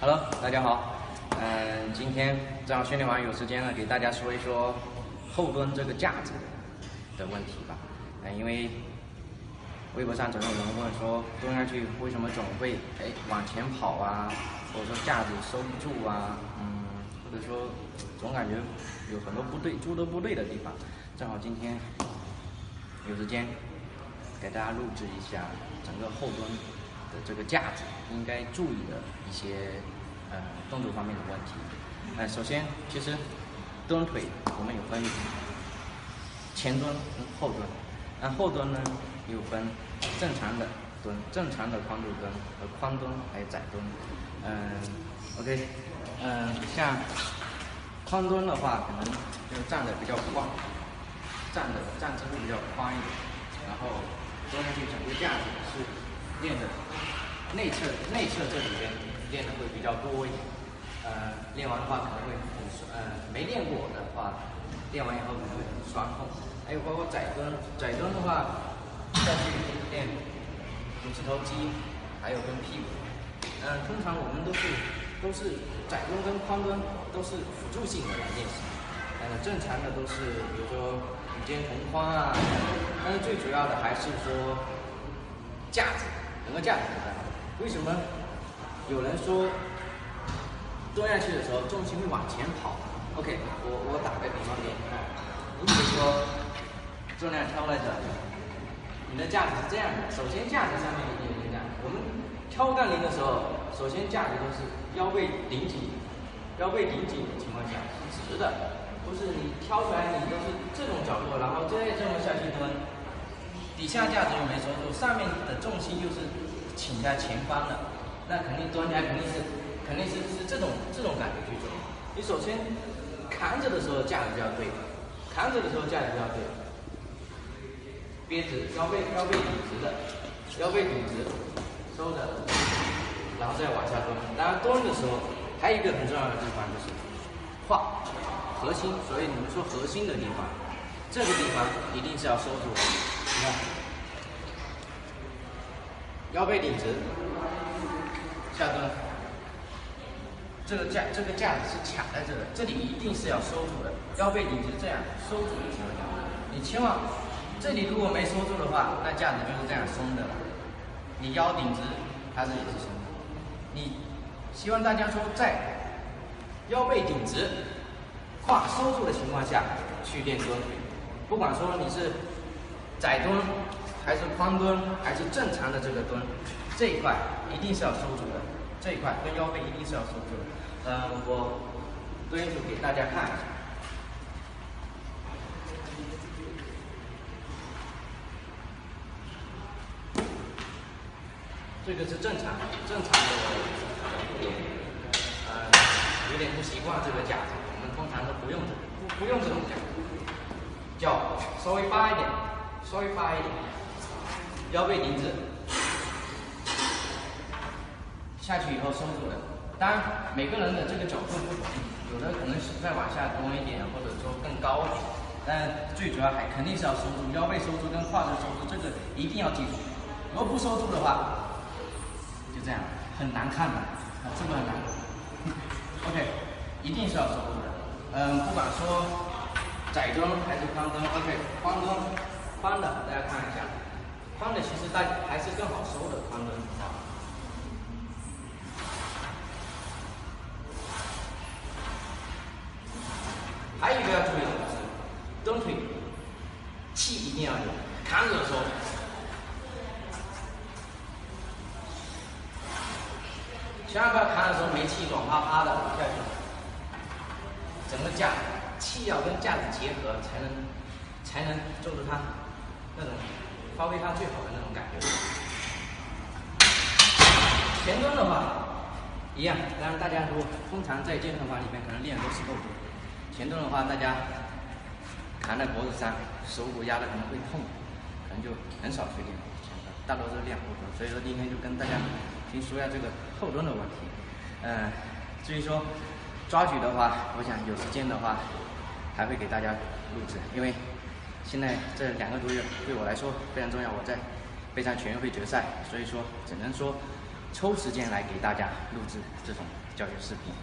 Hello，大家好。今天正好训练完有时间了，给大家说一说后蹲这个架子的问题吧。因为微博上总有人问说蹲下去为什么总会往前跑啊，或者说架子收不住啊，或者说总感觉有很多诸多不对的地方。正好今天有时间给大家录制一下整个后蹲的这个架子应该注意的一些动作方面的问题。首先，其实蹲腿我们有分前蹲跟后蹲。后蹲呢有分正常的蹲、正常的宽度蹲和宽蹲还有窄蹲。OK， 像宽蹲的话，可能就站得比较宽，站姿会比较宽一点，然后蹲下去整个架子是练的内侧这里边练的会比较多一点。练完的话可能会没练过的话，练完以后可能会很酸痛。还有包括窄蹲的话，下去练股四头肌，还有跟屁股。通常我们都是窄蹲跟宽蹲都是辅助性的来练习。正常的都是比如说与肩同宽啊，但是最主要的还是说架子，整个架子很重要。为什么有人说蹲下去的时候重心会往前跑 ？OK， 我打个比方给你看，你比如说重量挑在这，你的架子是这样的。首先架子上面一定这样，我们挑杠铃的时候，首先架子都是腰背顶紧的情况下是直的，不是你挑出来你都是这种角度，然后这么下去蹲，底下架子又没收住，上面的重心又是倾在前方的，那肯定蹲起来肯定是这种感觉去做。你首先扛着的时候架子就要对，憋直，腰背挺直的，收着，然后再往下蹲。当然蹲的时候还有一个很重要的地方就是胯核心，所以你们说核心的地方，这个地方一定是要收住的。你看，腰背挺直，下蹲。这个架子是卡在这的，这里一定是要收住的，腰背挺直，这样收住的情况下，你千万这里如果没收住的话，那架子就是这样松的了。你腰顶直，它这也是松的。你希望大家说在腰背挺直、胯收住的情况下去练蹲，不管说你是窄蹲还是宽蹲还是正常的这个蹲，这一块一定是要收住的，这一块跟腰背一定是要收住的。我蹲一组给大家看一下。这个是正常的，有点不习惯这个架子，我们通常都不用这种架，脚稍微发一点，腰背挺直，下去以后收住的。当然每个人的这个角度不同，有的可能是再往下蹲一点，或者说更高一点，但最主要还肯定是要收住，腰背收住跟胯的收住，这个一定要记住。如果不收住的话，就这样很难看的，是不是很难？OK， 一定是要收住的。不管说窄蹲还是宽蹲 ，OK， 宽的大家看一下，宽的其实大家还是更好收的宽蹲啊。还有一个要注意的是，蹲腿气一定要有，扛着的时候。千万不要扛的时候没气，软趴趴的下去。整个架气要跟架子结合，才能做出它那种发挥它最好的那种感觉。前蹲的话一样，当然大家如果通常在健身房里面可能练的都是后蹲，前蹲的话大家扛在脖子上，手骨压的可能会痛，可能就很少去练前蹲，大多是练后蹲。所以说今天就跟大家先说一下这个后蹲的问题。至于说抓举的话，我想有时间的话还会给大家录制，因为现在这2个多月对我来说非常重要，我在备战全运会决赛，所以说只能说抽时间来给大家录制这种教学视频。